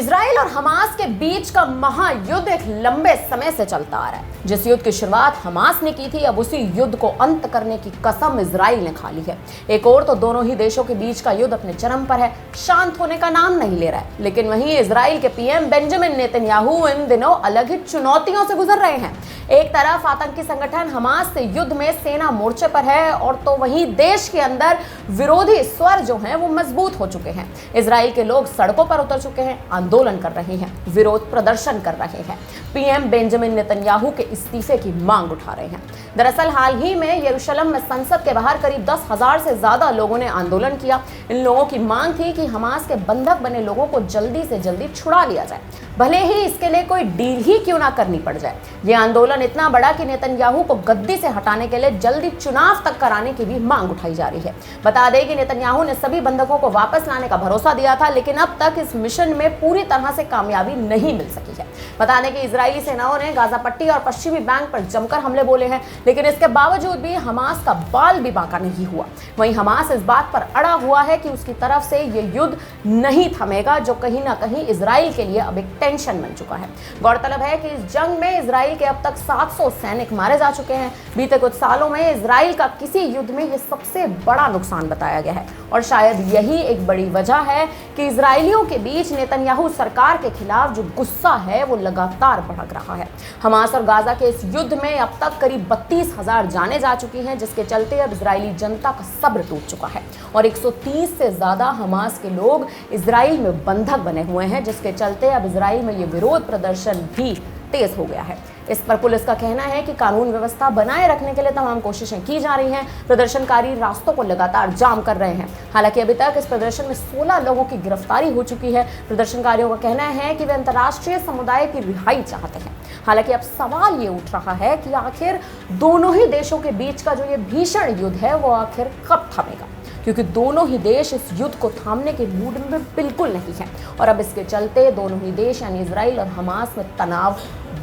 Israel और Hamas के बीच का महायुद्ध एक लंबे समय से चलता आ रहा है। जिस युद्ध की शुरुआत हमास ने की थी, अब उसी युद्ध को अंत करने की कसम इजराइल ने खा ली है। एक और तो दोनों ही देशों के बीच का युद्ध अपने चरम पर है, शांत होने का नाम नहीं ले रहा है। लेकिन वहीं इजराइल के पीएम बेंजामिन नेतन्याहू इन दिनों अलग ही चुनौतियों से गुजर रहे हैं। एक तरफ आतंकी संगठन हमास से युद्ध में सेना मोर्चे पर है, और तो वहीं देश के अंदर विरोधी स्वर जो हैं वो मजबूत हो चुके हैं। इजराइल के लोग सड़कों पर उतर चुके हैं, आंदोलन कर रहे हैं, विरोध प्रदर्शन कर रहे हैं, पीएम बेंजामिन नेतन्याहू के इस्तीफे की मांग उठा रहे हैं। दरअसल हाल ही में यरूशलेम में संसद के बाहर करीब 10,000 से ज्यादा लोगों ने आंदोलन किया। इन लोगों की मांग थी कि हमास के बंधक बने लोगों को जल्दी से जल्दी छुड़ा लिया जाए, भले ही इसके लिए कोई डील ही क्यों ना करनी पड़ जाए। यह आंदोलन इतना बड़ा कि नेतन्याहू को गद्दी से हटाने के लिए जल्दी चुनाव तक कराने की भी मांग उठाई जा रही है। बता दें कि नेतन्याहू ने सभी बंधकों को वापस लाने का भरोसा दिया था, लेकिन अब तक इस मिशन में पूरी तरह से कामयाबी नहीं मिल सकी है। बता दें कि इजरायली सेनाओं ने गाजा पट्टी और पश्चिमी बैंक पर जमकर हमले बोले हैं, लेकिन इसके बावजूद भी हमास का बाल भी बांका नहीं हुआ। वहीं हमास इस बात पर अड़ा हुआ है कि उसकी तरफ से ये युद्ध नहीं थमेगा, जो कहीं ना कहीं इजराइल के लिए अब एक टेंशन बन चुका है। गौरतलब है कि इस जंग में इजराइल के अब तक 700 सैनिक मारे जा चुके हैं। बीते कुछ सालों में इजराइल का किसी युद्ध में यह सबसे बड़ा नुकसान बताया गया है, और शायद यही एक बड़ी वजह है कि इजरायलियों के बीच नेतन्याहू सरकार के खिलाफ जो गुस्सा है वो लगातार भड़क रहा है। हमास और गाजा के इस युद्ध में अब तक करीब 32,000 जानें जा चुकी हैं, जिसके चलते अब इजरायली जनता का सब्र टूट चुका है, और 130 से ज्यादा हमास के लोग इजराइल में बंधक बने हुए हैं, जिसके चलते अब इजराइल में ये विरोध प्रदर्शन भी तेज हो गया है। इस पर पुलिस का कहना है कि कानून व्यवस्था बनाए रखने के लिए तमाम कोशिशें की जा रही हैं। प्रदर्शनकारी रास्तों को लगातार जाम कर रहे हैं। हालांकि अभी तक इस प्रदर्शन में 16 लोगों की गिरफ्तारी हो चुकी है। प्रदर्शनकारियों का कहना है कि वे अंतर्राष्ट्रीय समुदाय की रिहाई चाहते हैं। हालांकि अब सवाल ये उठ रहा है कि आखिर दोनों ही देशों के बीच का जो ये भीषण युद्ध है वो आखिर कब थमेगा, क्योंकि दोनों ही देश इस युद्ध को थामने के मूड में बिल्कुल नहीं है, और अब इसके चलते दोनों ही देश यानी इजराइल और हमास में तनाव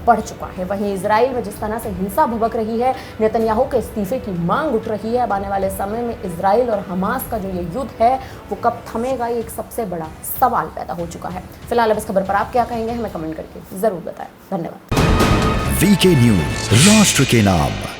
बढ़ चुका है। वहीं इजराइल में जिस तरह से हिंसा भभक रही है, नेतन्याहू के इस्तीफे की मांग उठ रही है। अब आने वाले समय में इजराइल और हमास का जो ये युद्ध है वो कब थमेगा, ये एक सबसे बड़ा सवाल पैदा हो चुका है। फिलहाल अब इस खबर पर आप क्या कहेंगे, हमें कमेंट करके जरूर बताएं। धन्यवाद। वीके न्यूज, राष्ट्र के नाम।